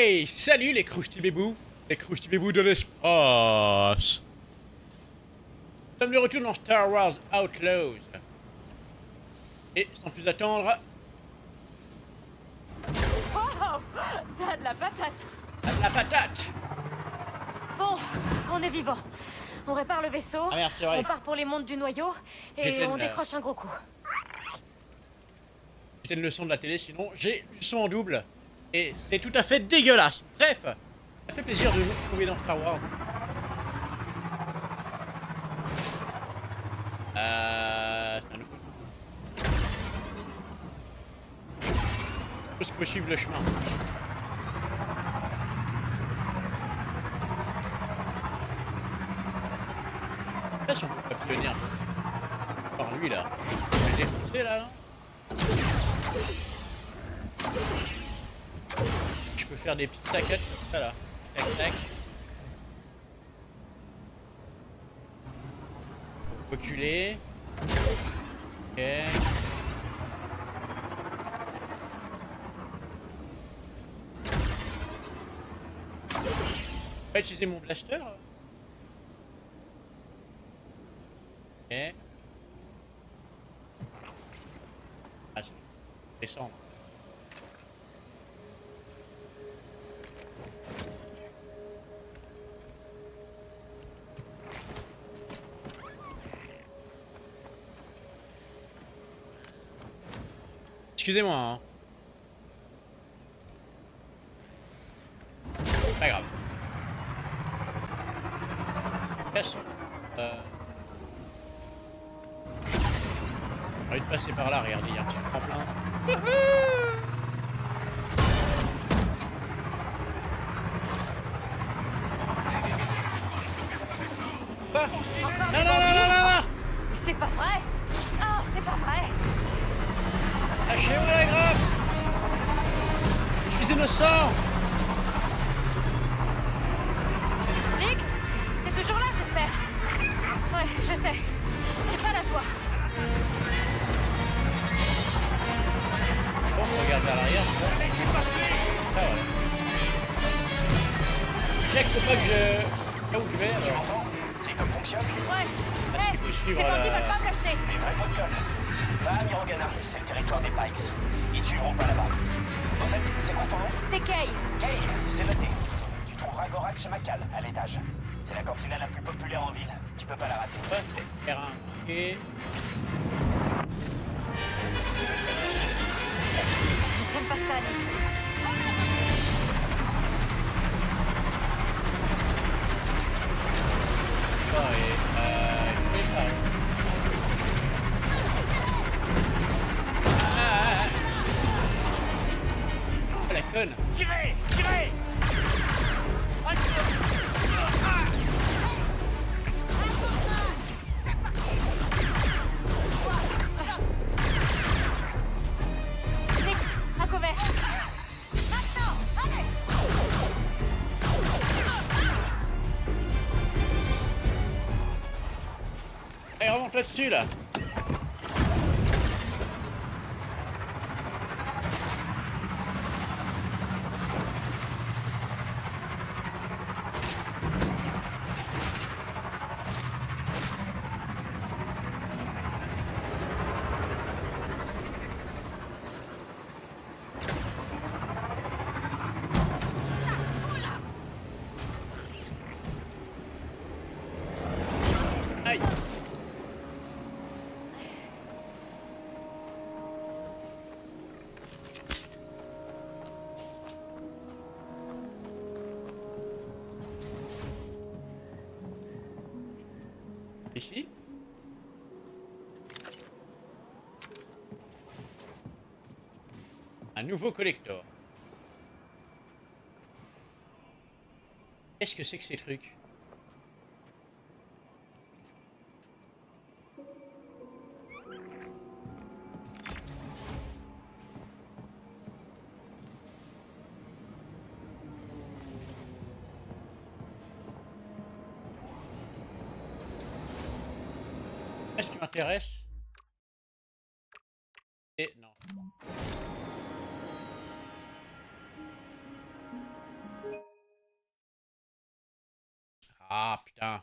Hey, salut les croustibébous, de l'espace. Nous sommes de retour dans Star Wars Outlaws. Et sans plus attendre... Oh, ça a de la patate. La patate. Bon, on est vivant. On répare le vaisseau, Ah merde, c'est vrai. on part pour les mondes du noyau, et on décroche un gros coup. C'était une leçon de la télé, sinon j'ai du son en double. Et c'est tout à fait dégueulasse. Bref, ça fait plaisir de vous retrouver dans Star Wars. C'est un nouveau. Je pense qu'il faut suivre le chemin. Je sais pas si on peut papillonner un peu. Par lui là. Je vais défoncer là. Je peux faire des petites tacades comme ça là. Tac tac. Reculer. Ok. Je vais utiliser mon blaster. Ok. Ah, je vais descendre. Excusez-moi, hein. Pas grave. Passons. J'ai envie de passer par là, regardez, il y a un petit tremplin. Quoi? Encore Non, des non, non, bandits? non, non, non. Mais c'est pas vrai. Ah, c'est pas vrai. Lâchez-moi la grappe. Je suis innocent. Nix, t'es toujours là, j'espère. Ouais, je sais. C'est pas la joie. Bon, on regarde vers l'arrière. Ah ouais. Jack, faut pas que je... Là où je vais, alors... Les codes fonctionnent. Ouais. Ah, Hey, il faut ces suivre bandits la... veulent pas me lâcher. Les vrais fonctionnent. Va à Mirogana, c'est le territoire des Pikes. Ils tueront pas là-bas. En fait, c'est quoi ton nom? C'est Kay. Kay, c'est noté. Tu trouveras Gorax Makal à l'étage. C'est la cantina la plus populaire en ville. Tu peux pas la rater. Ouais, R1. Ok. J'aime pas ça, Nix. Bon, et... je fais ça. Oh, la conne. Tirez! Tirez! Nix, à couvert. Maintenant, allez. Allez, remonte là-dessus, là. Aïe. Ici. Un nouveau collector. Qu'est-ce que c'est que ces trucs? Ce qui m'intéresse. Et non. Ah, putain.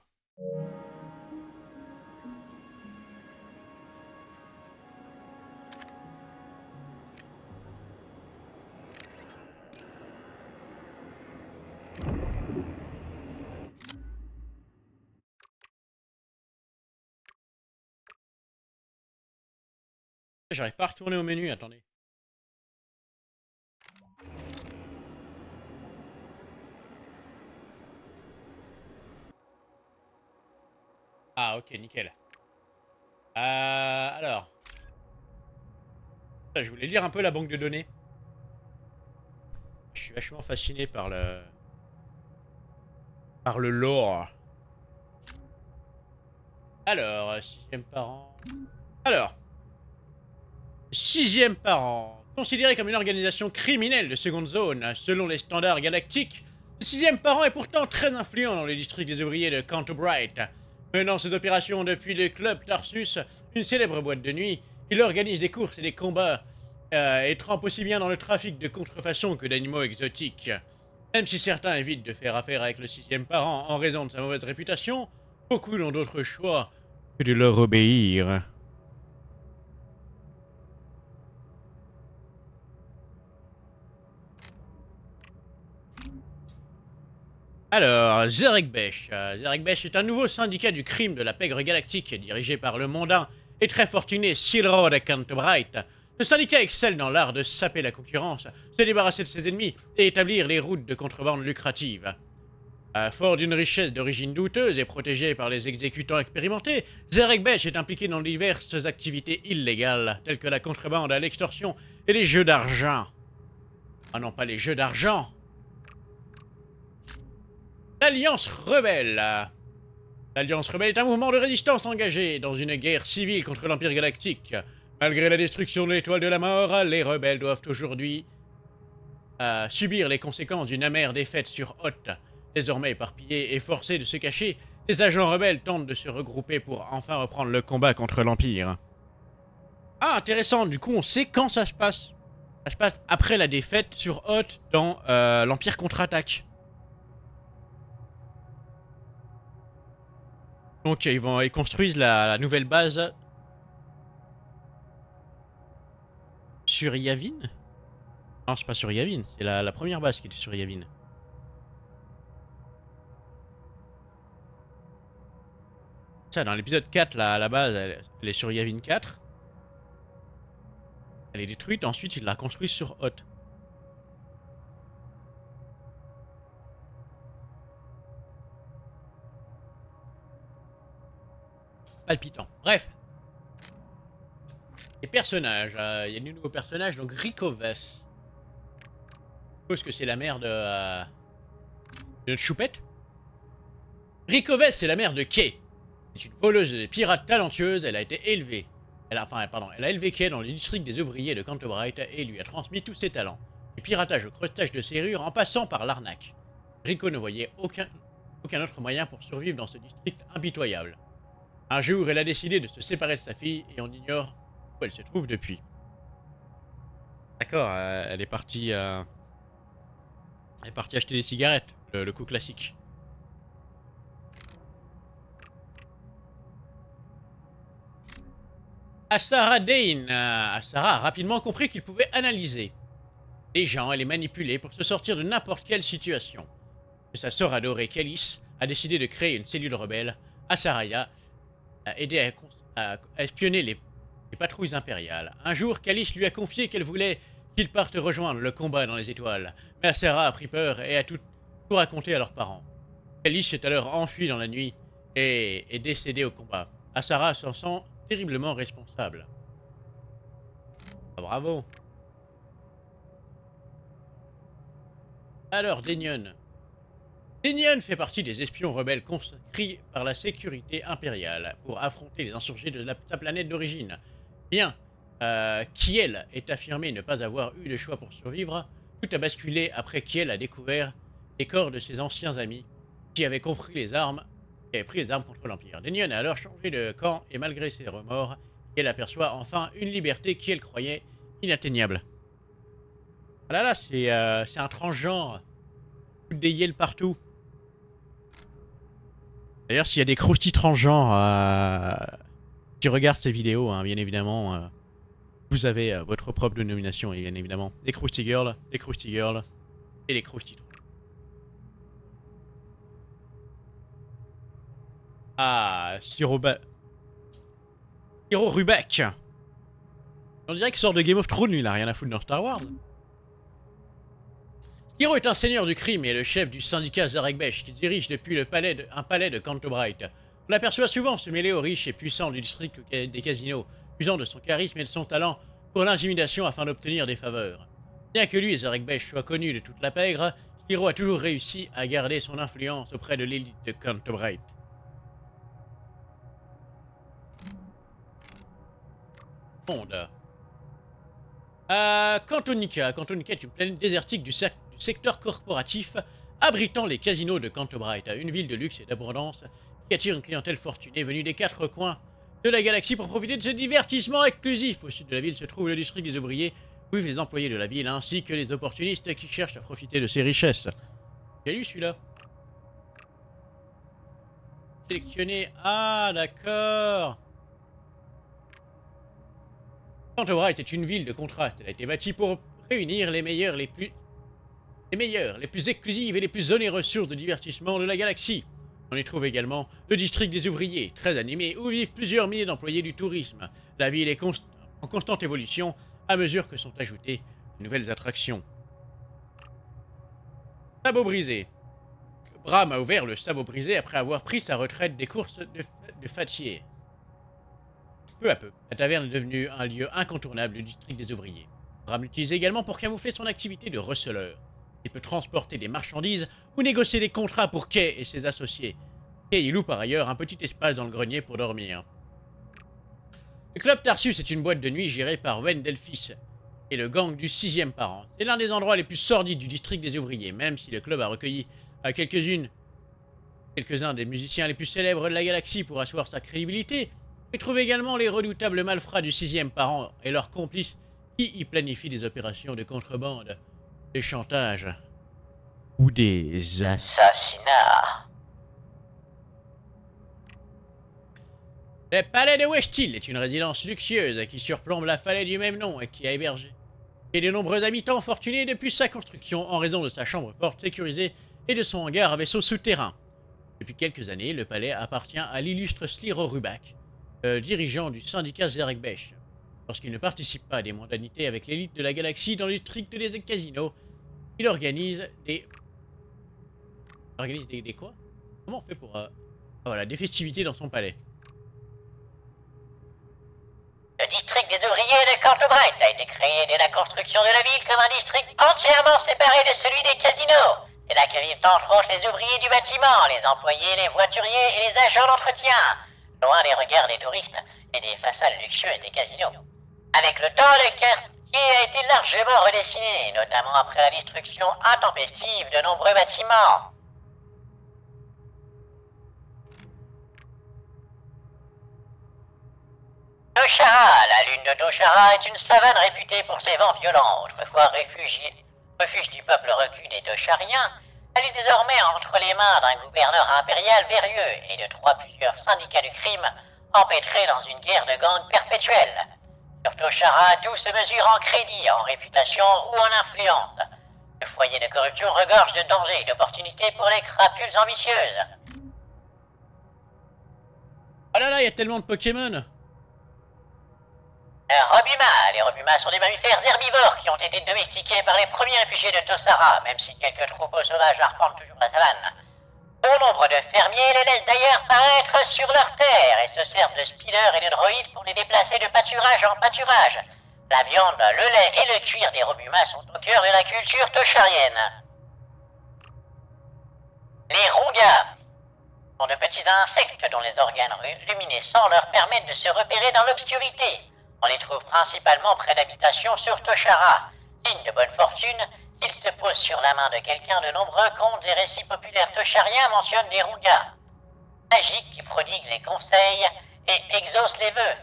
J'arrive pas à retourner au menu, attendez. Ah, ok, nickel. Alors. Je voulais lire un peu la banque de données. Je suis vachement fasciné par le... par le lore. Alors, sixième parent... Alors... Sixième parent. Considéré comme une organisation criminelle de seconde zone, selon les standards galactiques, le sixième parent est pourtant très influent dans les districts des ouvriers de Canterbright. Menant ses opérations depuis le club Tarsus, une célèbre boîte de nuit, il organise des courses et des combats, et trempe aussi bien dans le trafic de contrefaçons que d'animaux exotiques. Même si certains évitent de faire affaire avec le sixième parent en raison de sa mauvaise réputation, beaucoup n'ont d'autre choix que de leur obéir. Alors, Zerekbesh. Zerekbesh est un nouveau syndicat du crime de la pègre galactique dirigé par le mondain et très fortuné Silrod Canterbright. Le syndicat excelle dans l'art de saper la concurrence, se débarrasser de ses ennemis et établir les routes de contrebande lucratives. Fort d'une richesse d'origine douteuse et protégé par les exécutants expérimentés, Zerekbesh est impliqué dans diverses activités illégales, telles que la contrebande, l'extorsion et les jeux d'argent. Ah non, pas les jeux d'argent. L'Alliance Rebelle. L'Alliance Rebelle est un mouvement de résistance engagé dans une guerre civile contre l'Empire Galactique. Malgré la destruction de l'Étoile de la Mort, les rebelles doivent aujourd'hui subir les conséquences d'une amère défaite sur Hoth. Désormais éparpillés et forcés de se cacher, les agents rebelles tentent de se regrouper pour enfin reprendre le combat contre l'Empire. Ah, intéressant, du coup on sait quand ça se passe. Ça se passe après la défaite sur Hoth dans l'Empire contre-attaque. Donc ils construisent la nouvelle base sur Yavin. Non, c'est pas sur Yavin, c'est la première base qui était sur Yavin. Ça, dans l'épisode 4, la base, elle est sur Yavin 4. Elle est détruite, ensuite ils la construisent sur Hoth. Palpitant. Bref. Les personnages. Il y a de nouveaux personnages. Donc Rikoves. Je suppose que c'est la mère de notre choupette. Rikoves, c'est la mère de Kay. C'est une voleuse de pirates talentueuse. Elle a été élevée. Elle a élevé Kay dans le district des ouvriers de Canterbright et lui a transmis tous ses talents. Du piratage au creusetage de serrures en passant par l'arnaque. Rico ne voyait aucun autre moyen pour survivre dans ce district impitoyable. Un jour, elle a décidé de se séparer de sa fille et on ignore où elle se trouve depuis. D'accord, elle est partie acheter des cigarettes, le coup classique. Asara Dane. Asara a rapidement compris qu'il pouvait analyser les gens et les manipuler pour se sortir de n'importe quelle situation. Que sa sœur adorée, Callis, a décidé de créer une cellule rebelle. Asaraya a aidé à espionner les patrouilles impériales. Un jour, Callis lui a confié qu'elle voulait qu'il parte rejoindre le combat dans les étoiles. Mais Asara a pris peur et a tout raconté à leurs parents. Callis s'est alors enfui dans la nuit et est décédé au combat. Asara s'en sent terriblement responsable. Ah, bravo. Alors, Daenion. Daenion fait partie des espions rebelles conscrits par la sécurité impériale pour affronter les insurgés de sa planète d'origine. Bien, Kiel est affirmé ne pas avoir eu le choix pour survivre. Tout a basculé après Kiel a découvert les corps de ses anciens amis qui avaient pris les armes contre l'Empire. Daenion a alors changé de camp et malgré ses remords, Kiel aperçoit enfin une liberté qu'elle croyait inatteignable. Ah là là, c'est un transgenre. Des yels partout. D'ailleurs, s'il y a des croustilles transgenres qui regardent ces vidéos, hein, bien évidemment, vous avez votre propre dénomination, et bien évidemment. Les Crousty Girls, les Crousty Girls et les Crousty. Ah, Siro Rubeck. On dirait qu'il sort de Game of Thrones, lui, il a rien à foutre dans Star Wars. Hiro est un seigneur du crime et le chef du syndicat Zarekbesh qui dirige depuis un palais de Cantobright. On l'aperçoit souvent se mêler aux riches et puissants du district des casinos, usant de son charisme et de son talent pour l'intimidation afin d'obtenir des faveurs. Bien que lui et Zarekbesh soient connus de toute la pègre, Hiro a toujours réussi à garder son influence auprès de l'élite de Cantobright. Monde. Cantonica. Cantonica est une planète désertique du secteur corporatif abritant les casinos de Cantobright, une ville de luxe et d'abondance qui attire une clientèle fortunée venue des quatre coins de la galaxie pour profiter de ce divertissement exclusif. Au sud de la ville se trouve le district des ouvriers, où vivent les employés de la ville ainsi que les opportunistes qui cherchent à profiter de ses richesses. J'ai lu celui-là. Sélectionné. Ah, d'accord. Cantobright est une ville de contraste. Elle a été bâtie pour réunir les meilleures, les plus exclusives et les plus onéreuses sources de divertissement de la galaxie. On y trouve également le district des ouvriers, très animé, où vivent plusieurs milliers d'employés du tourisme. La ville est en constante évolution à mesure que sont ajoutées de nouvelles attractions. Sabot brisé. Bram a ouvert le sabot brisé après avoir pris sa retraite des courses de Fatier. Peu à peu, la taverne est devenue un lieu incontournable du district des ouvriers. Bram l'utilise également pour camoufler son activité de receleur. Il peut transporter des marchandises ou négocier des contrats pour Kay et ses associés. Kay y loue par ailleurs un petit espace dans le grenier pour dormir. Le club Tarsus est une boîte de nuit gérée par Wendelfis et le gang du 6e parent. C'est l'un des endroits les plus sordides du district des ouvriers, même si le club a recueilli quelques-uns des musiciens les plus célèbres de la galaxie pour asseoir sa crédibilité. On y trouve également les redoutables malfrats du 6e parent et leurs complices qui y planifient des opérations de contrebande, des chantages ou des assassinats. Le palais de Westhill est une résidence luxueuse qui surplombe la falaise du même nom et qui a hébergé de nombreux habitants fortunés depuis sa construction en raison de sa chambre forte sécurisée et de son hangar à vaisseaux souterrains. Depuis quelques années, le palais appartient à l'illustre Sliro Rubeck, dirigeant du syndicat Zarekbesh. Lorsqu'il ne participe pas à des mondanités avec l'élite de la galaxie dans le district des casinos, il organise des... Des quoi? Comment on fait pour... voilà, des festivités dans son palais. Le district des ouvriers de Cantobright a été créé dès la construction de la ville comme un district entièrement séparé de celui des casinos. C'est là que vivent entre autres les ouvriers du bâtiment, les employés, les voituriers et les agents d'entretien, loin des regards des touristes et des façades luxueuses des casinos. Avec le temps, le quartier a été largement redessiné, notamment après la destruction intempestive de nombreux bâtiments. Toshara, la lune de Toshara est une savane réputée pour ses vents violents. Autrefois refuge du peuple recu des Toshariens, elle est désormais entre les mains d'un gouverneur impérial verrieux et de plusieurs syndicats du crime empêtrés dans une guerre de gangs perpétuelle. Sur Toshara, tout se mesure en crédit, en réputation ou en influence. Le foyer de corruption regorge de dangers et d'opportunités pour les crapules ambitieuses. Oh là là, il y a tellement de Pokémon! Les Robuma sont des mammifères herbivores qui ont été domestiqués par les premiers réfugiés de Toshara, même si quelques troupeaux sauvages arpentent toujours la savane. Bon nombre de fermiers les laissent d'ailleurs paraître sur leurs terres et se servent de speeders et de droïdes pour les déplacer de pâturage en pâturage. La viande, le lait et le cuir des Robuma sont au cœur de la culture tosharienne. Les Rongas sont de petits insectes dont les organes luminescents leur permettent de se repérer dans l'obscurité. On les trouve principalement près d'habitations sur Toshara. Signe de bonne fortune, s'ils se posent sur la main de quelqu'un, de nombreux contes et récits populaires toshariens mentionnent des Rungas, magiques qui prodiguent les conseils et exaucent les vœux.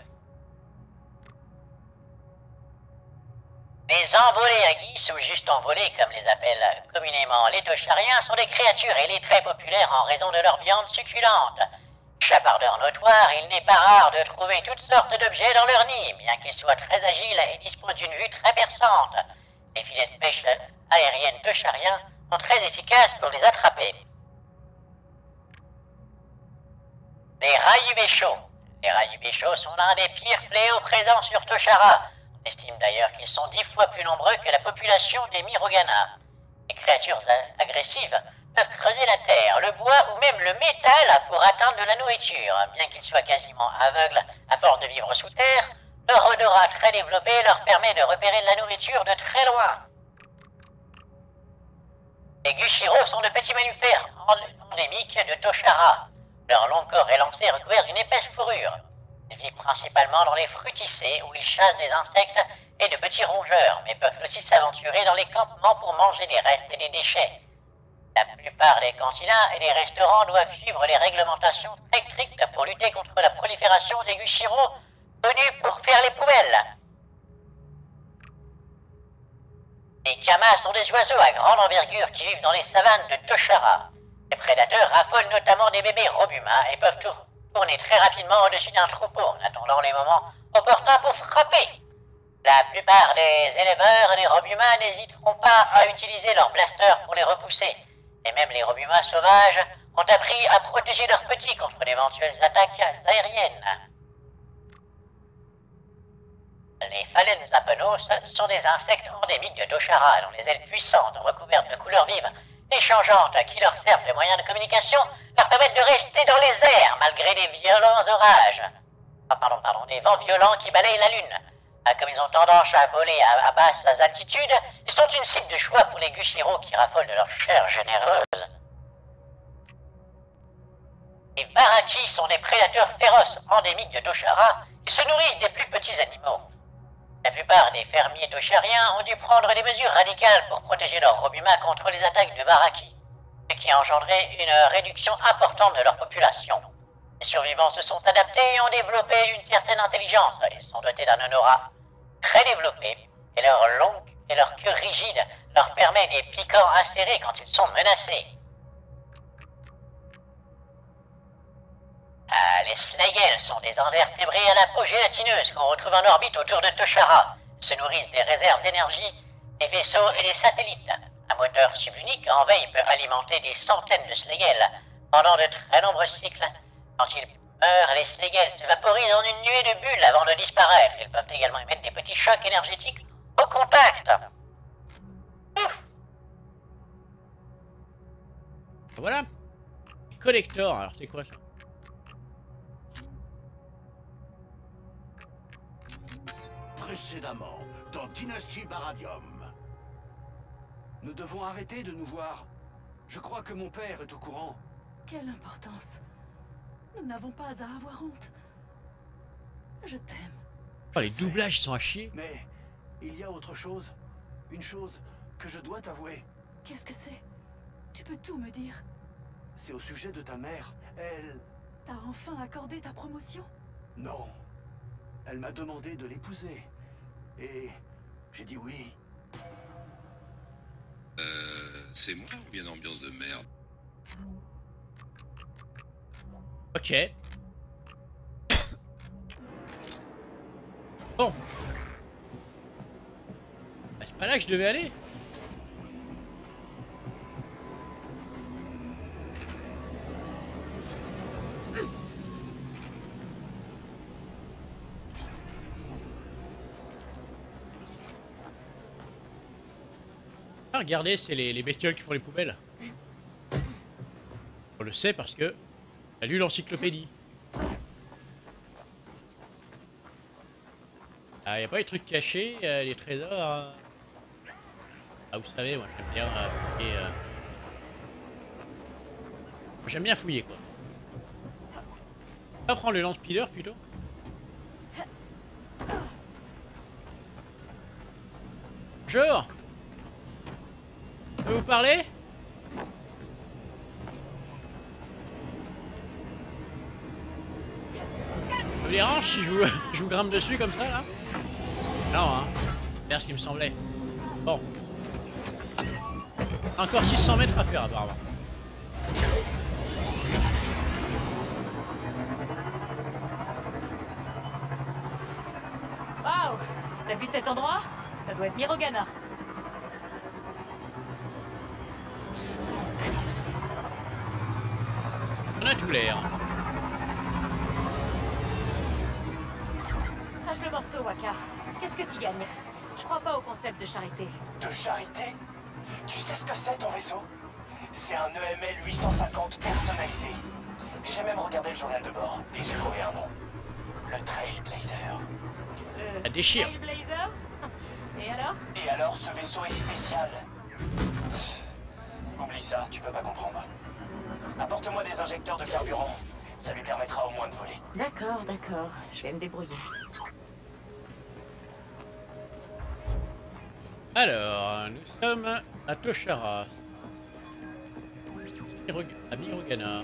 Les envolés à guise, ou juste envolés comme les appellent communément les tochariens, sont des créatures ailées très populaires en raison de leur viande succulente. Chapardeurs notoires, il n'est pas rare de trouver toutes sortes d'objets dans leur nid, bien qu'ils soient très agiles et disposent d'une vue très perçante. Les filets de pêche aériennes tochariens sont très efficaces pour les attraper. Les Rayubéchos. Les Rayubéchos sont l'un des pires fléaux présents sur Toshara. On estime d'ailleurs qu'ils sont 10 fois plus nombreux que la population des Mirogana. Les créatures agressives peuvent creuser la terre, le bois ou même le métal pour atteindre de la nourriture. Bien qu'ils soient quasiment aveugles à force de vivre sous terre, leur odorat très développé leur permet de repérer de la nourriture de très loin. Les Gushiro sont de petits mammifères endémiques de Toshara. Leur long corps élancé est recouvert d'une épaisse fourrure. Ils vivent principalement dans les fruticées où ils chassent des insectes et de petits rongeurs, mais peuvent aussi s'aventurer dans les campements pour manger des restes et des déchets. La plupart des cantinats et des restaurants doivent suivre les réglementations très strictes pour lutter contre la prolifération des Gushiro, connus pour faire les poubelles. Les Kamas sont des oiseaux à grande envergure qui vivent dans les savanes de Toshara. Les prédateurs raffolent notamment des bébés robuma et peuvent tourner très rapidement au-dessus d'un troupeau en attendant les moments opportuns pour frapper. La plupart des éleveurs des robuma n'hésiteront pas à utiliser leurs blasters pour les repousser. Et même les robuma sauvages ont appris à protéger leurs petits contre d'éventuelles attaques aériennes. Les Phalenzapenos sont des insectes endémiques de Toshara dont les ailes puissantes recouvertes de couleurs vives et changeantes qui leur servent de moyens de communication leur permettent de rester dans les airs malgré des violents orages. Des vents violents qui balayent la lune. Comme ils ont tendance à voler à basses altitudes, ils sont une cible de choix pour les Gushiro qui raffolent de leur chair généreuse. Les Varaki sont des prédateurs féroces endémiques de Toshara qui se nourrissent des plus petits animaux. La plupart des fermiers toshariens ont dû prendre des mesures radicales pour protéger leurs robuma contre les attaques de Varaki, ce qui a engendré une réduction importante de leur population. Les survivants se sont adaptés et ont développé une certaine intelligence. Ils sont dotés d'un odorat très développé et leur queue rigide leur permet des piquants acérés quand ils sont menacés. Les Slaegel sont des invertébrés à la peau gélatineuse qu'on retrouve en orbite autour de Toshara. Ils se nourrissent des réserves d'énergie, des vaisseaux et des satellites. Un moteur sublunique en veille peut alimenter des centaines de Slaegel pendant de très nombreux cycles. Quand ils meurent, les Slaegel se vaporisent en une nuée de bulles avant de disparaître. Ils peuvent également émettre des petits chocs énergétiques au contact. Ouf. Voilà. Collector, alors c'est quoi ça? Précédemment, dans Dynasty Baradium. Nous devons arrêter de nous voir. Je crois que mon père est au courant. Quelle importance. Nous n'avons pas à avoir honte. Je t'aime. Oh, les doublages sont à chier. Mais il y a autre chose. Une chose que je dois t'avouer. Qu'est-ce que c'est? Tu peux tout me dire. C'est au sujet de ta mère. Elle... T'as enfin accordé ta promotion? Non. Elle m'a demandé de l'épouser. Et j'ai dit oui. C'est moi ou bien ambiance de merde? Ok. Bon. Bah, c'est pas là que je devais aller. Ah, regardez, c'est les bestioles qui font les poubelles. On le sait parce que on a lu l'encyclopédie. Ah, y a pas les trucs cachés, les trésors. Ah, vous savez, moi j'aime bien fouiller. J'aime bien fouiller quoi. On va prendre le lance-pileur plutôt. Bonjour. Je peux vous parler? Ça vous dérange si je vous grimpe dessus comme ça là? Non hein. C'est ce qui me semblait. Bon. Encore 600 mètres à faire apparemment. Waouh! T'as vu cet endroit? Ça doit être Mirogana. On a tout l'air. Crache le morceau, Waka. Qu'est-ce que tu gagnes? Je crois pas au concept de charité. De charité? Tu sais ce que c'est ton vaisseau? C'est un EML 850 personnalisé. J'ai même regardé le journal de bord et j'ai trouvé un nom. Le Trailblazer. Ça déchire. Trailblazer? Et alors? Et alors, ce vaisseau est spécial. Oublie ça, tu peux pas comprendre. Apporte-moi des injecteurs de carburant. Ça lui permettra au moins de voler. D'accord, d'accord. Je vais me débrouiller. Alors, nous sommes à Toshara. À Mirogana.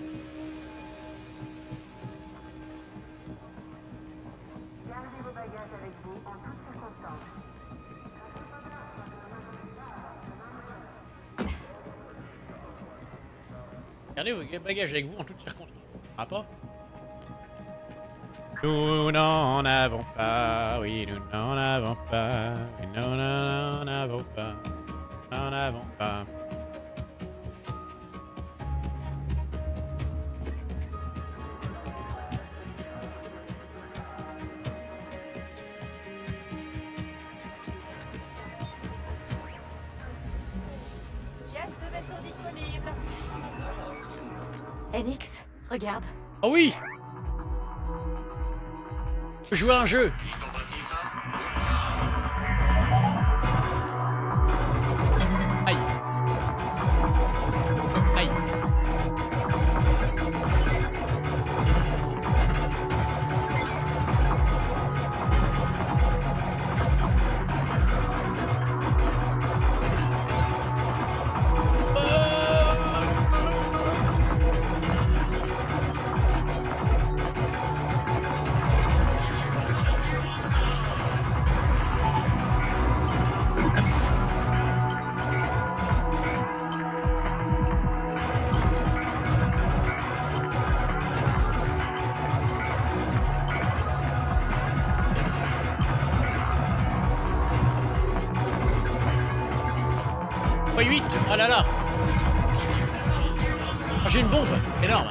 Gardez vos bagages avec vous en toutes circonstances. Ah pas? Nous n'en avons pas, oui, nous n'en avons pas, oui, nous n'en avons pas, nous n'en avons pas. Pièce de vaisseau disponible. Enix, regarde. Oh oui! Je peux jouer à un jeu! Aïe! Aïe! Pas 8, oh là là! Oh, j'ai une bombe, énorme!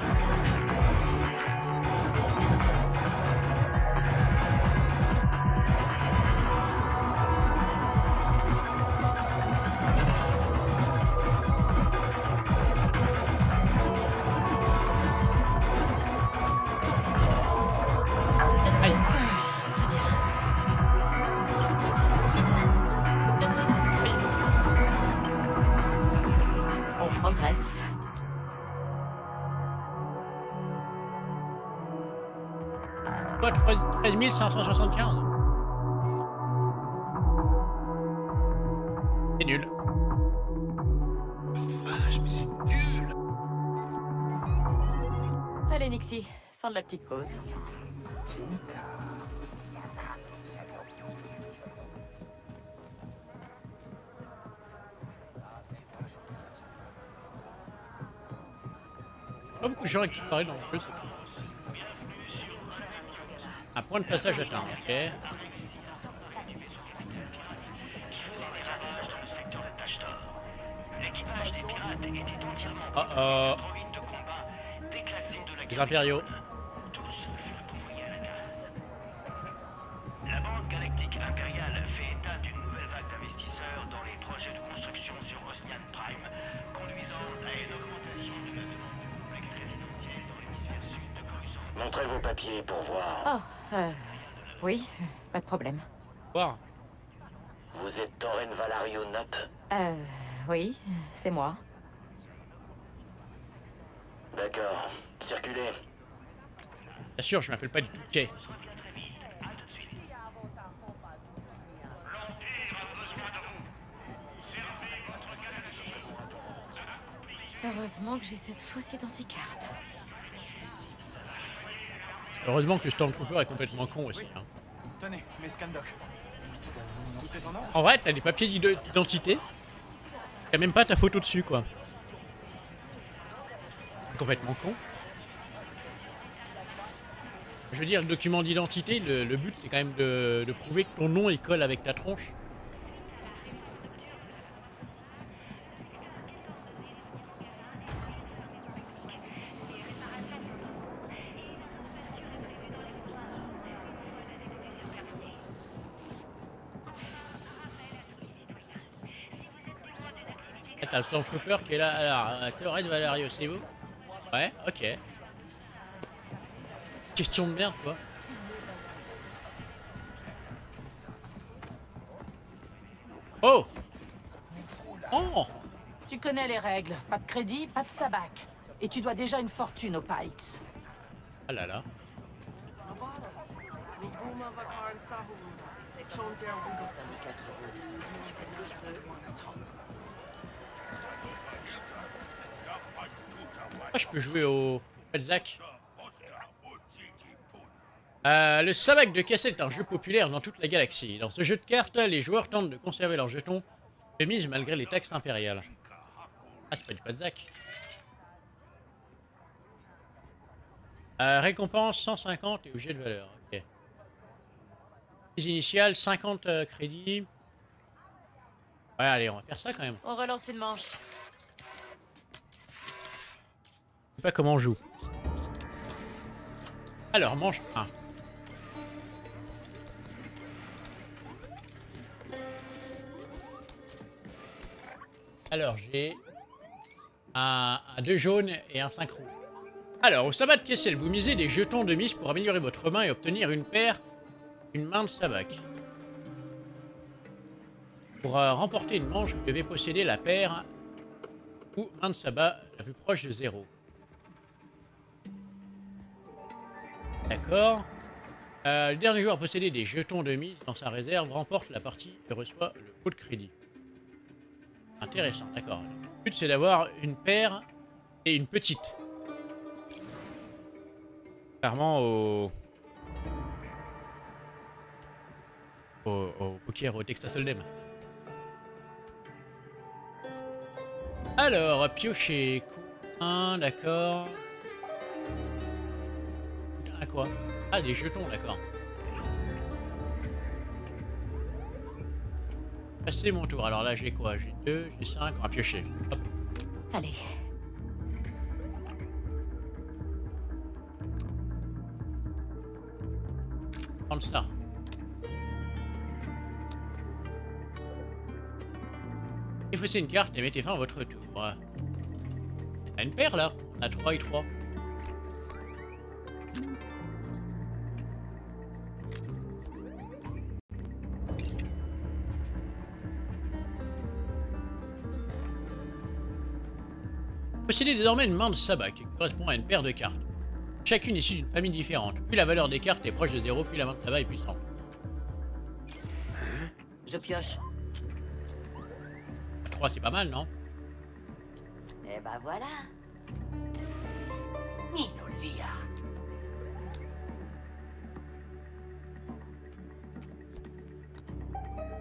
Aïe! On progresse. Quoi, 13 575? C'est nul. Vache, mais c'est nul. Allez, Nixie, fin de la petite pause. Pas beaucoup de gens qui parlent dans le jeu. Un point de passage atteint, ok. Oh oh. Les impériaux. La Banque Galactique Impériale fait état d'une nouvelle vague d'investisseurs dans les projets de construction sur Osnian Prime, conduisant à une augmentation de la demande du complexe résidentiel dans l'hémisphère sud de Coruscant. Montrez vos papiers pour voir. Oh, oui, pas de problème. Voir. Vous êtes Tauren Valario Nap? Oui, c'est moi. D'accord. Circulez. Bien sûr, je m'appelle pas du tout Kay. Heureusement que j'ai cette fausse identicarte. Heureusement que le Stormtrooper est complètement con aussi. Hein. Tenez, mes scandocs. Tout est en ordre. En vrai, t'as des papiers d'identité. T'as même pas ta photo dessus, quoi. C'est complètement con. Je veux dire, le document d'identité, le but, c'est quand même de prouver que ton nom, il colle avec ta tronche. T'as le Stormtrooper qui est là. Alors, Torres Valerio, c'est vous? Ouais, ok. Question de merde, quoi. Oh! Oh! Tu connais les règles. Pas de crédit, pas de sabac. Et tu dois déjà une fortune aux Pikes. Ah là là. Ah, je peux jouer au Pelzac. Le Sabak de Kessel est un jeu populaire dans toute la galaxie. Dans ce jeu de cartes, les joueurs tentent de conserver leurs jetons de mise malgré les taxes impériales. Ah, c'est pas du Pelzac. Récompense 150 et objet de valeur. Ok. Les initiales 50 crédits. Ouais, allez, on va faire ça quand même. On relance une manche. Je sais pas comment on joue. Alors, manche 1. Alors, j'ai un 2 jaune et un 5 rouge. Alors, au sabbat de Kessel, vous misez des jetons de mise pour améliorer votre main et obtenir une main de sabac. Pour remporter une manche, vous devez posséder la paire ou main de sabbat la plus proche de 0. D'accord. Le dernier joueur à posséder des jetons de mise dans sa réserve remporte la partie et reçoit le pot de crédit. Intéressant, d'accord. Le but c'est d'avoir une paire et une petite. Clairement au poker, au Texas Hold'em. Alors, piocher, coup 1, d'accord. À quoi? Ah, des jetons, d'accord. C'est mon tour. Alors là, j'ai quoi? J'ai 2, j'ai 5, on va piocher. Hop. Allez. Prendre ça. Effacez une carte et mettez fin à votre tour. On a une paire là. On a 3 et 3. Possédez désormais une main de sabbat qui correspond à une paire de cartes. Chacune issue d'une famille différente. Plus la valeur des cartes est proche de 0, plus la main de sabbat est puissante. Je pioche. 3 c'est pas mal, non? Et bah voilà. Ninolia.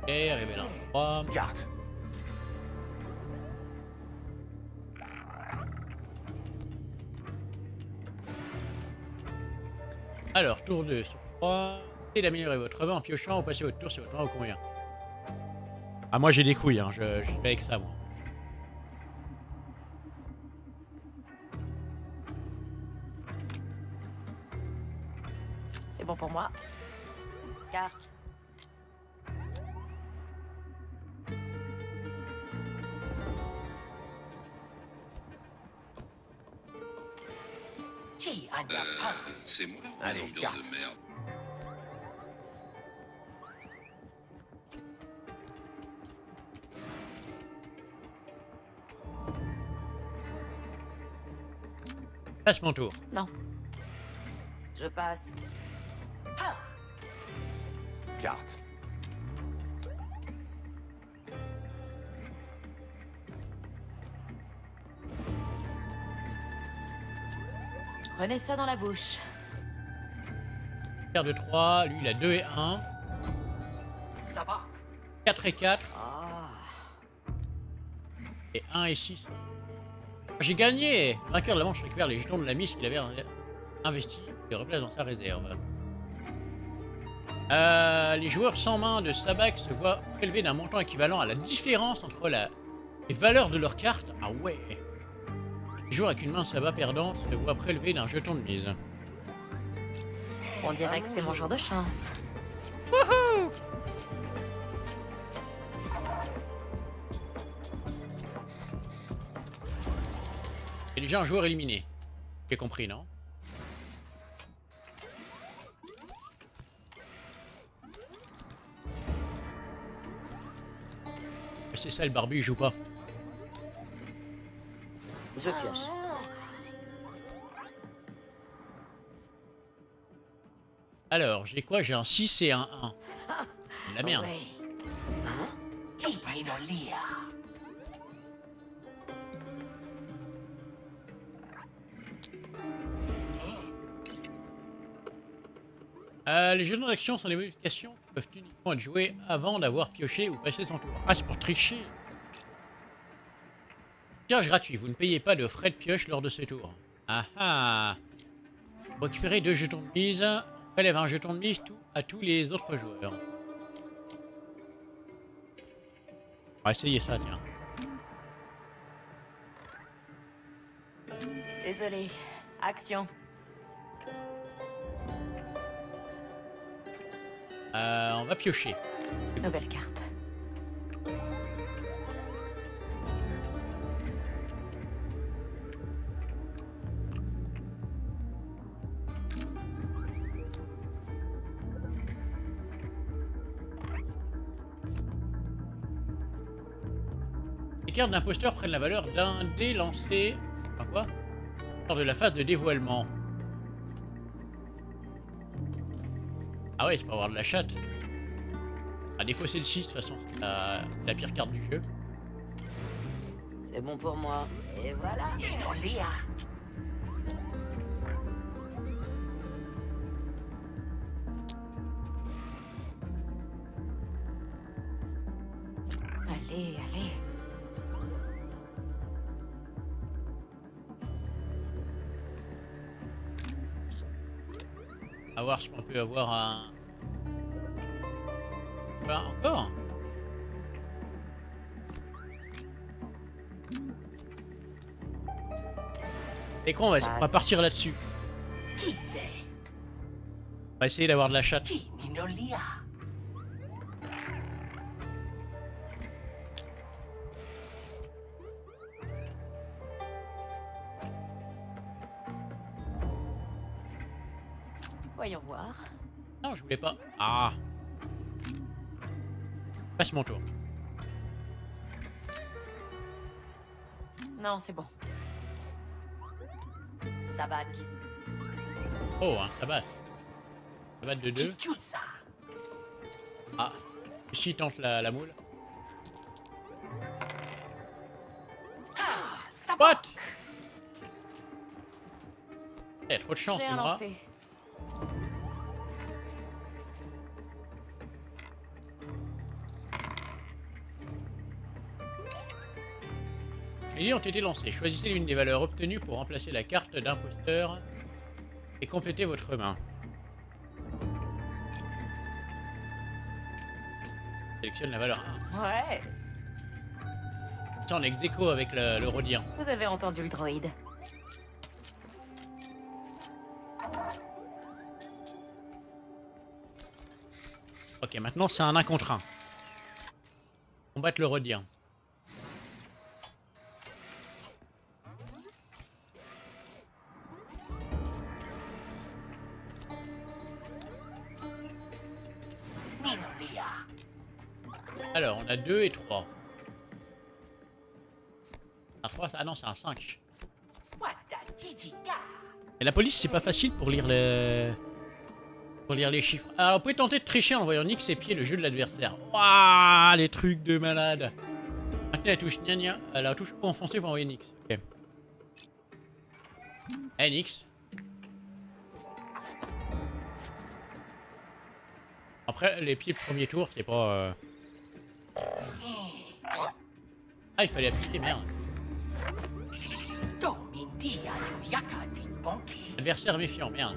Ok, arrivé là. 3. Carte. Alors, tour 2 sur 3. Essayez d'améliorer votre main en piochant ou passez votre tour si votre main vous convient. Ah, moi j'ai des couilles, hein. Je vais avec ça, moi. C'est bon pour moi. Carte. Qui a de la part? C'est moi ou Allez, une ambiance carte. de merde? Passe mon tour. Non. Je passe. Carte. Prenez ça dans la bouche. Paire de 3, lui il a 2 et 1. Ça va. 4 et 4. Et 1 et 6. J'ai gagné! Le vainqueur de la manche récupère les jetons de la mise qu'il avait investi et replace dans sa réserve. Les joueurs sans main de Sabak se voient prélevés d'un montant équivalent à la différence entre les valeurs de leurs cartes. Ah ouais! Les joueurs avec une main de Sabak perdante se voient prélevés d'un jeton de mise. On dirait que c'est mon jour de chance. Wouhou! C'est déjà un joueur éliminé. J'ai compris, non? C'est ça, le barbu, il joue pas. Je pioche. Alors, j'ai quoi? J'ai un 6 et un 1. La merde. Ouais. Les jetons d'action sont des modifications qui peuvent uniquement être jouées avant d'avoir pioché ou passé son tour. Ah, c'est pour tricher. Pioche gratuit, vous ne payez pas de frais de pioche lors de ce tour. Ah ah. Récupérez 2 jetons de mise. Prélève un jeton de mise à tous les autres joueurs. On va essayer ça, tiens. Désolé. Action. On va piocher. Nouvelle carte. Les cartes d'imposteur prennent la valeur d'un dé lancé. Enfin quoi? Lors de la phase de dévoilement. Ah ouais, c'est pour avoir de la chatte. À défaut c'est le 6 de toute façon, c'est la pire carte du jeu. C'est bon pour moi. Et voilà. Allez, allez. À voir si on peut avoir un... Bah, encore. C'est con, on va partir là-dessus. On va essayer d'avoir de la chatte. Voyons voir. Non, je voulais pas. Ah. Passe mon tour. Non, c'est bon. Sabak. Oh, un tabac. Tabac de 2. Ah. Ici, tente la moule. What? Eh, trop de chance, J'ai un Nora. lancé. Les dés ont été lancés. Choisissez l'une des valeurs obtenues pour remplacer la carte d'imposteur et complétez votre main. Sélectionne la valeur 1. Ouais. Ça, on est ex-aequo avec le Rodien. Vous avez entendu le droïde. Ok, maintenant c'est un 1 contre 1. Combattre le Rodien. Alors, on a 2 et 3. Un 3, ah non, c'est un 5. Et la police, c'est pas facile pour lire les chiffres. Alors, vous pouvez tenter de tricher en envoyant Nix et pied le jeu de l'adversaire. Waouh, les trucs de malade. Maintenez la touche gna gna, la touche O enfoncée pour envoyer Nix. Ok. Eh, Nix. Après, les pieds de premier tour, c'est pas... Ah, il fallait appuyer, merde. Adversaire méfiant, merde.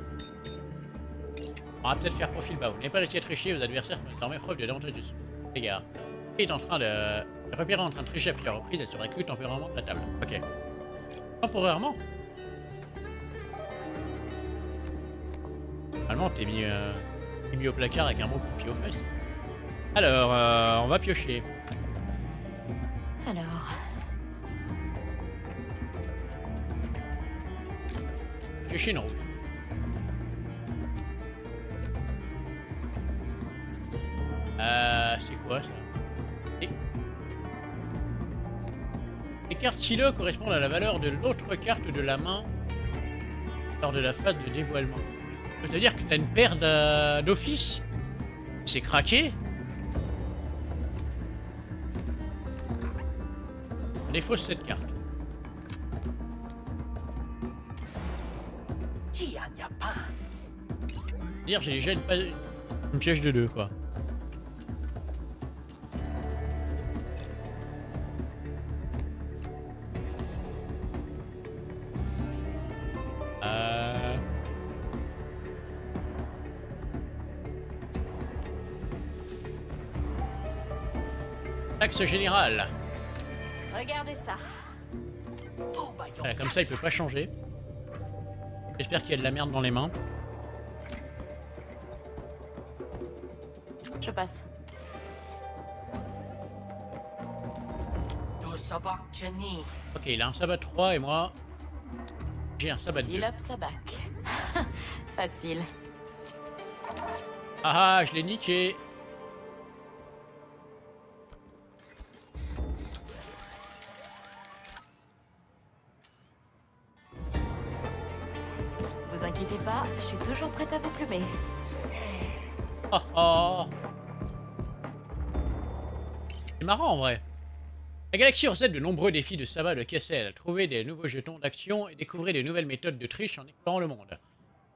On va peut-être faire profil bas. Vous n'avez pas réussi à tricher, vos adversaires font désormais preuve de davantage de égard. Il est en train de... Repéré en train de tricher à plusieurs reprises, elle se reclue temporairement de la table. Ok. Temporairement. Normalement, t'es mis au placard avec un bon coup de pied aux fesses. Alors, on va piocher. Alors... Piocher une rouge. C'est quoi ça? Les cartes silo correspondent à la valeur de l'autre carte de la main lors de la phase de dévoilement. Ça veut dire que t'as une paire d'office? C'est craqué? On défausse cette carte. Dire j'ai déjà une piège de 2 quoi. Axe général. Regardez ça. Voilà, comme ça il peut pas changer. J'espère qu'il y a de la merde dans les mains. Je passe. Ok, il a un sabbat 3 et moi j'ai un sabbat 2. Silop sabac. Facile. Ah ah, je l'ai niqué. Vous inquiétez pas, je suis toujours prête à vous plumer. Oh oh. C'est marrant en vrai. La galaxie recèle de nombreux défis de sabbat de Kessel. Trouvez des nouveaux jetons d'action et découvrez de nouvelles méthodes de triche en explorant le monde.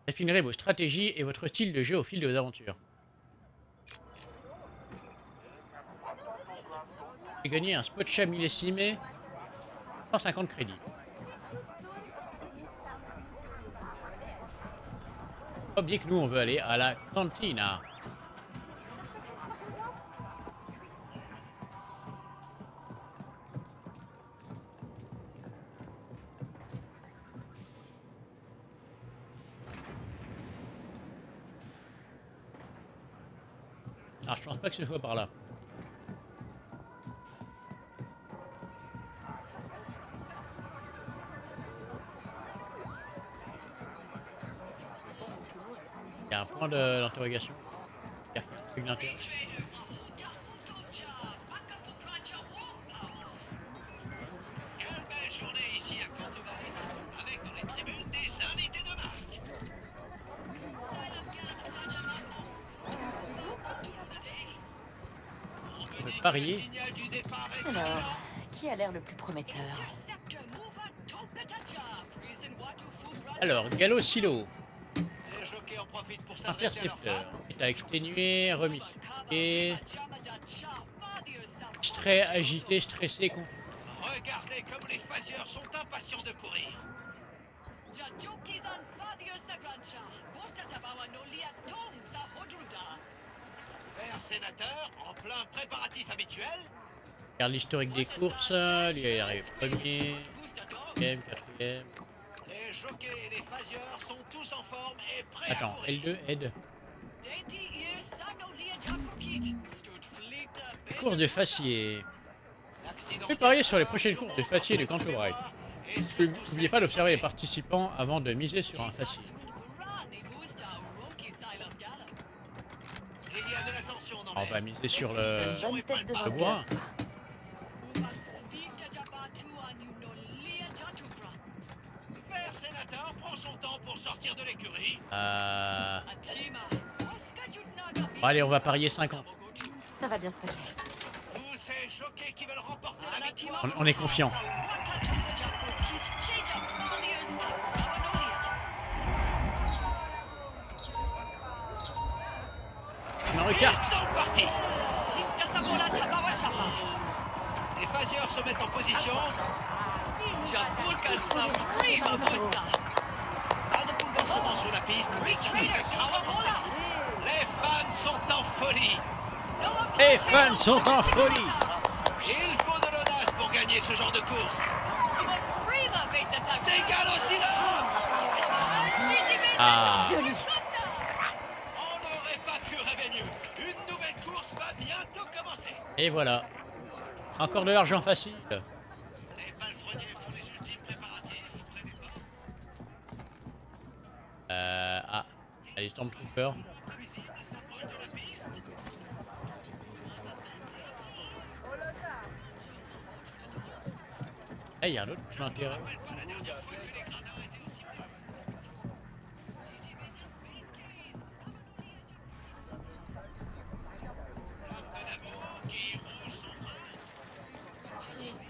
Affinerez vos stratégies et votre style de jeu au fil de vos aventures. J'ai gagné un spot chat millésimé. 150 crédits. Pas oublier que nous on veut aller à la cantina. Alors je pense pas que ce soit par là. Il y a un point d'interrogation. Une interrogation. Quelle belle journée ici à Cantobaï, avec dans les tribunes des invités de marque. On peut parier. Alors, qui a l'air le plus prometteur? Alors, Gallo Silo. Les jockeys en profitent pour s'adresser à leur Intercepteur. femme. État exténué, remis. Et. Distrait, agité, stressé, con. Regardez comme les phasieurs sont impatients de courir. Père sénateur, en plein préparatif habituel. Regarde l'historique des courses. Lui, il arrive premier, deuxième, quatrième. Les jockeys et les phasieurs sont tous en forme et prêts Attends, à courir. L2, aide. Course de Fassier. Vous pouvez parier sur les prochaines courses de Fassier de Cantobaï. N'oubliez pas d'observer les participants avant de miser sur un Fassier. Il y a de la tension dans On l'air. va miser sur le Bonne tête de bois. vainqueur. Père sénateur prend son temps pour sortir de l'écurie. Bon, allez, on va parier 50. Ça va bien se passer. Tous ces jockeys qui veulent remporter la victoire. On est confiant. Mario Kart. Ils sont partis. Les phaseurs se mettent en position. Pas de bouleversement sur la piste, mais les fans sont en folie. Les fans sont en folie. Il faut de l'audace pour gagner ce genre de course. Décale au silence. Ah. Joli. On n'aurait pas pu rêver mieux. Une nouvelle course va bientôt commencer. Et voilà. Encore de l'argent facile. Les palefreniers font les ultimes préparatifs. Ah. Allez, Stormtrooper. Eh, il y a un autre qui m'intéresse.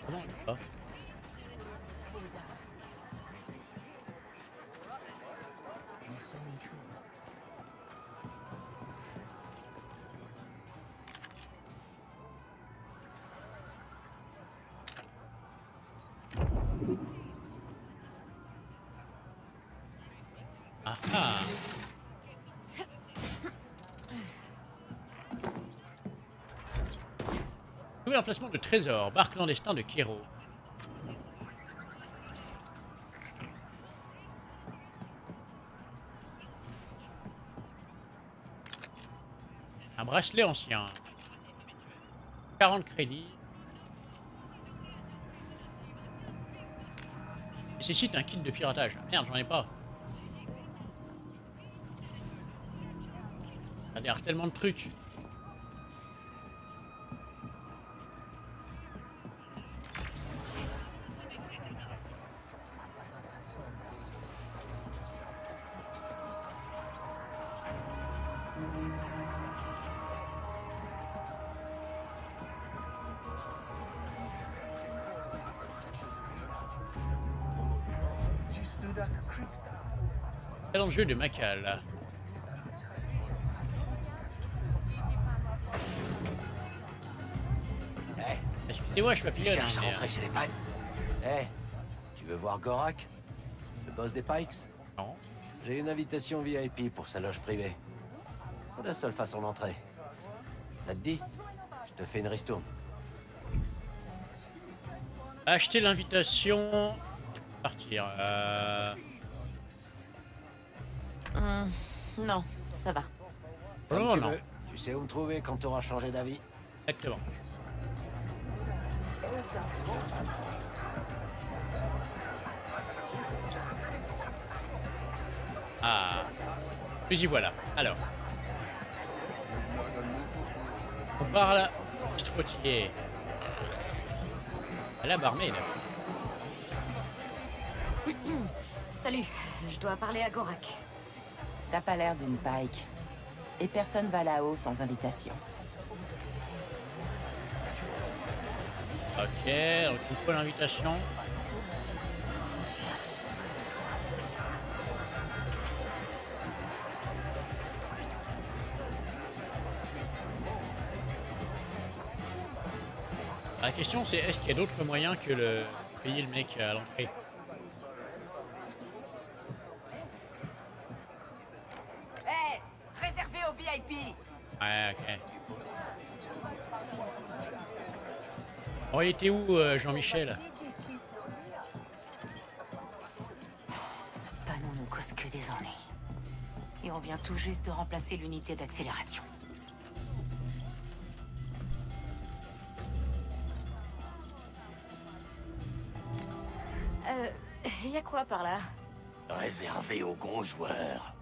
Comment on fait pas? Ah ah. Nouvel emplacement de trésor, bar clandestin de Kero. Un bracelet ancien. 40 crédits. Nécessite un kit de piratage. Merde, j'en ai pas. Ça a l'air tellement de trucs. Quel enjeu de Macal. Excusez-moi, je suis pas pilote. Cherche à rentrer chez les Pikes. Eh, tu veux voir Gorak, le boss des Pikes? Non. J'ai une invitation VIP pour sa loge privée. C'est la seule façon d'entrer. Ça te dit? Je te fais une ristourne. Acheter l'invitation. Partir. Non, ça va. Comme Oh tu non. veux. Tu sais où me trouver quand tu auras changé d'avis. Exactement. Ah. Puis y voilà. Alors. On part là. Strotier. À la barmaid. Salut, je dois parler à Gorak. T'as pas l'air d'une Pike. Et personne va là-haut sans invitation. Ok, donc il faut l'invitation. La question c'est est-ce qu'il y a d'autres moyens que le payer le mec à l'entrée? Hé, réservé au VIP. Ouais, ok. Oh, il était où Jean-Michel? Ce panneau nous cause que des ennuis. Et on vient tout juste de remplacer l'unité d'accélération. Y a quoi par là? Réservé aux gros joueurs.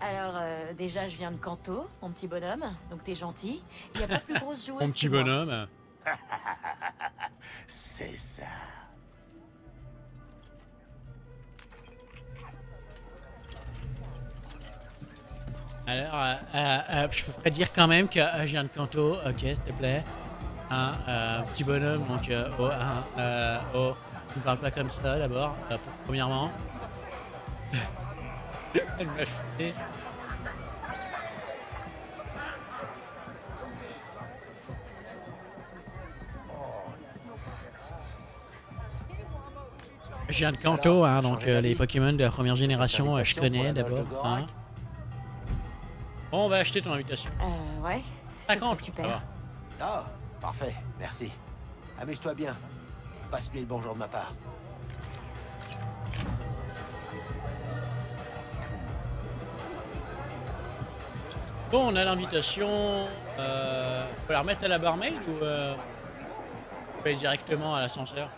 Alors, déjà, je viens de Kanto, mon petit bonhomme, donc t'es gentil. Y a pas plus grosse joueuse Mon petit que moi. bonhomme. C'est ça. Alors, je pourrais dire quand même que je viens de Kanto, ok, s'il te plaît. Petit bonhomme, donc, tu me parles pas comme ça d'abord, premièrement. Elle m'a fait. Je viens de Kanto, hein, donc changer d'avis. les Pokémon de la première génération, je invitation connais pour la loge de d'abord. Gorak. Hein. Bon, on va acheter ton invitation. Ouais, ça serait 50, super. ça va. Ah, parfait, merci. Amuse-toi bien. Passe-lui le bonjour de ma part. Bon, on a l'invitation. Faut la remettre à la barmaid ou on peut aller directement à l'ascenseur?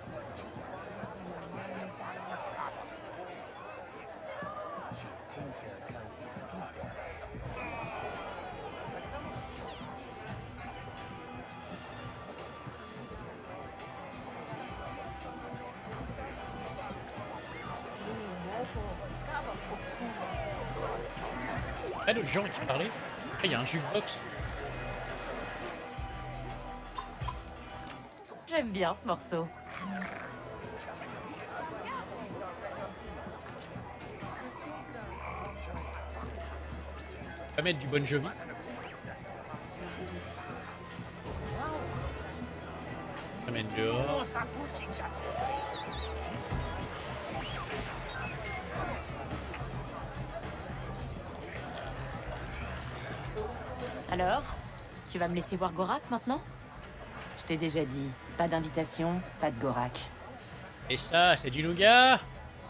Il y a d'autres gens qui parlaient. Ah, il y a un jukebox. J'aime bien ce morceau. On va mettre du Bon Jovi. On va mettre dehors. Alors, tu vas me laisser voir Gorak maintenant? Je t'ai déjà dit, pas d'invitation, pas de Gorak. Et ça, c'est du nougat.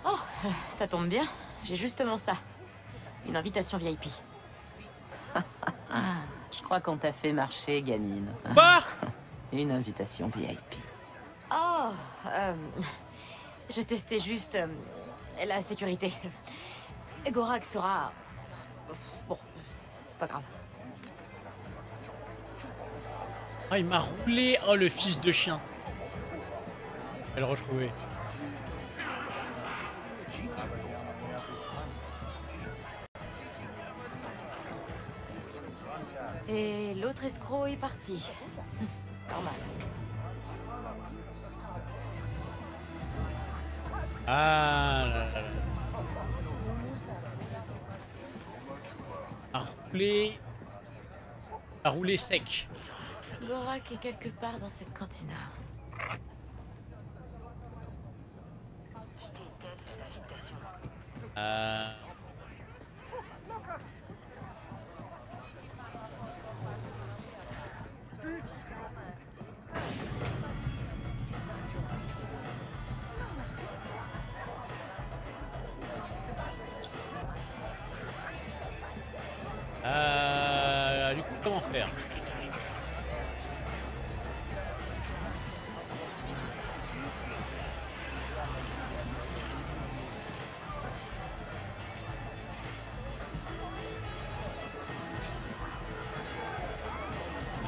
Oh, ça tombe bien. J'ai justement ça. Une invitation VIP. Je crois qu'on t'a fait marcher, gamine. Quoi? Une invitation VIP. Oh, je testais juste la sécurité. Gorak sera... Bon, c'est pas grave. Ah, il m'a roulé. Oh, le fils de chien. Je vais le retrouver. Et l'autre escroc est parti. Normal. Ah là là là. À rouler sec. Gorak est quelque part dans cette cantina. Du coup, comment faire?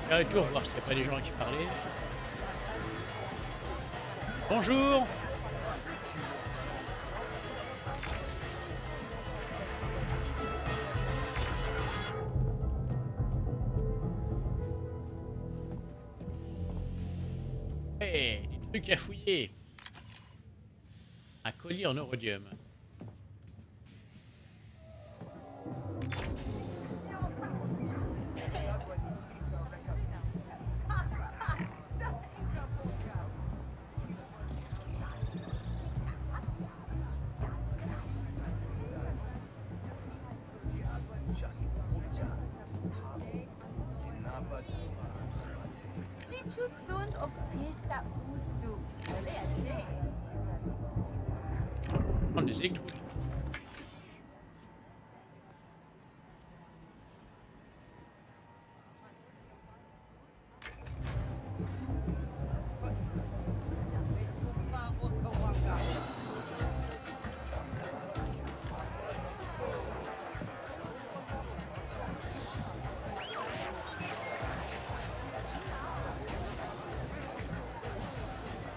Faire le tour, voir s'il n'y a pas des gens qui parlaient. Bonjour. Hey, des trucs à fouiller. Un colis en eurodium. Prendre des électros.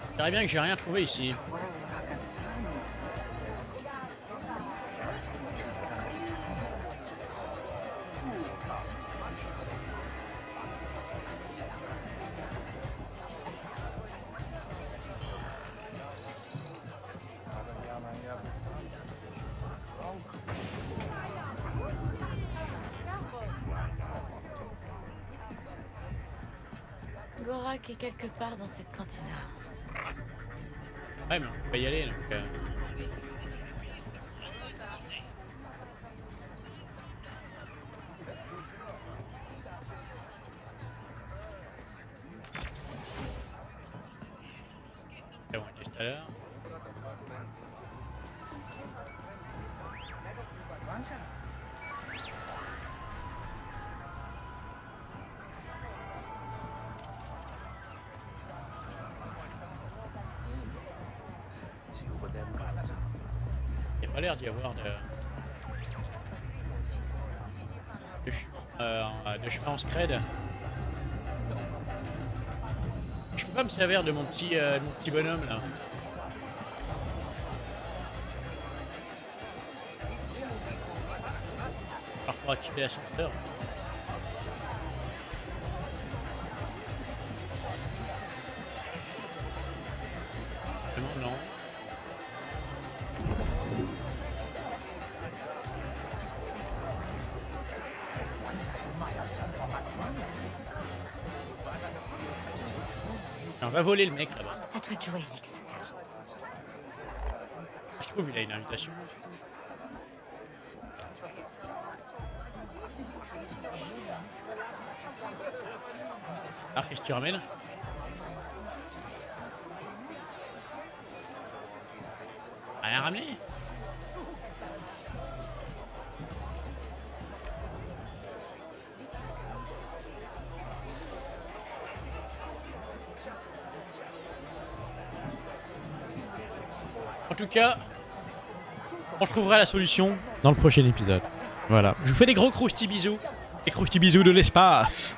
Je dirais bien que j'ai rien trouvé ici. Gorak est quelque part dans cette cantina. Ouais, mais on peut pas y aller donc. Pas l'air d'y avoir de chemin en scred. Je peux pas me servir de mon petit bonhomme là. Alors pour activer l'ascenseur. Non. On va voler le mec là-bas. À toi de jouer, Nix. Je trouve il a une invitation. Alors qu'est-ce que tu ramènes? Rien ramené? En tout cas, on trouvera la solution dans le prochain épisode. Voilà. Je vous fais des gros croustis bisous. Des croustis bisous de l'espace.